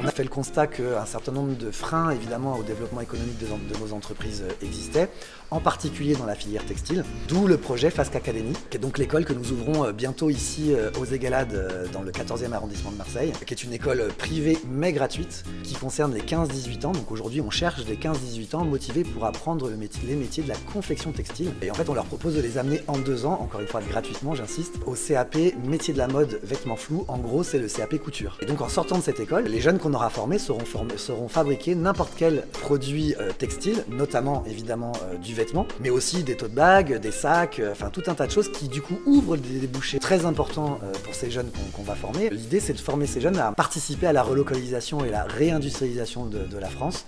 On a fait le constat qu'un certain nombre de freins, évidemment, au développement économique de nos entreprises existaient, en particulier dans la filière textile, d'où le projet FASC Academy, qui est donc l'école que nous ouvrons bientôt ici aux Égalades, dans le 14e arrondissement de Marseille, qui est une école privée mais gratuite, qui concerne les 15-18 ans. Donc aujourd'hui, on cherche des 15-18 ans motivés pour apprendre les métiers de la confection textile. Et en fait, on leur propose de les amener en 2 ans, encore une fois gratuitement, j'insiste, au CAP métier de la mode, vêtements flous. En gros, c'est le CAP couture. Et donc en sortant de cette école, les jeunes qu'on aura formés sauront fabriquer n'importe quel produit textile, notamment évidemment du vêtement, mais aussi des tote bags, des sacs, enfin tout un tas de choses qui du coup ouvrent des débouchés très importants pour ces jeunes qu'on va former. L'idée, c'est de former ces jeunes à participer à la relocalisation et la réindustrialisation de la France.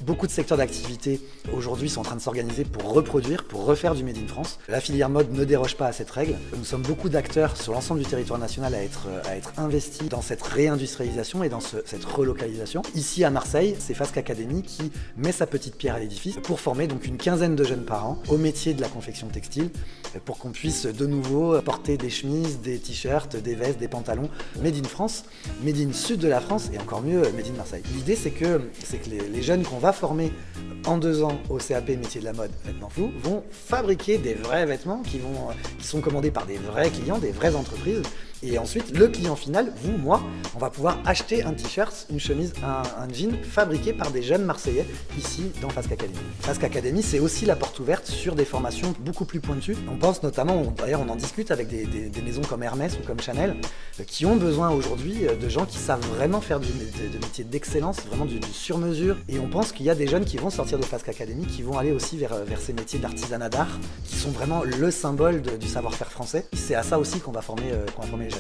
Beaucoup de secteurs d'activité aujourd'hui sont en train de s'organiser pour reproduire, pour refaire du Made in France. La filière mode ne déroge pas à cette règle. Nous sommes beaucoup d'acteurs sur l'ensemble du territoire national à être investis dans cette réindustrialisation et dans cette relocalisation. Ici à Marseille, c'est FASC Academy qui met sa petite pierre à l'édifice pour former donc une quinzaine de jeunes par an au métier de la confection textile pour qu'on puisse de nouveau porter des chemises, des t-shirts, des vestes, des pantalons Made in France, Made in Sud de la France et encore mieux Made in Marseille. L'idée c'est que les jeunes qu'on va former en 2 ans au CAP métier de la mode vêtements flous vont fabriquer des vrais vêtements qui sont commandés par des vrais clients, des vraies entreprises. Et ensuite, le client final, vous, moi, on va pouvoir acheter un t-shirt, une chemise, un jean fabriqué par des jeunes Marseillais ici dans FASC Academy. FASC Academy, c'est aussi la porte ouverte sur des formations beaucoup plus pointues. On pense notamment, d'ailleurs on en discute avec des maisons comme Hermès ou comme Chanel, qui ont besoin aujourd'hui de gens qui savent vraiment faire de métiers d'excellence, vraiment du sur-mesure. Et on pense qu'il y a des jeunes qui vont sortir de FASC Academy, qui vont aller aussi vers ces métiers d'artisanat d'art, qui sont vraiment le symbole du savoir-faire français. C'est à ça aussi qu'on va former les jeunes.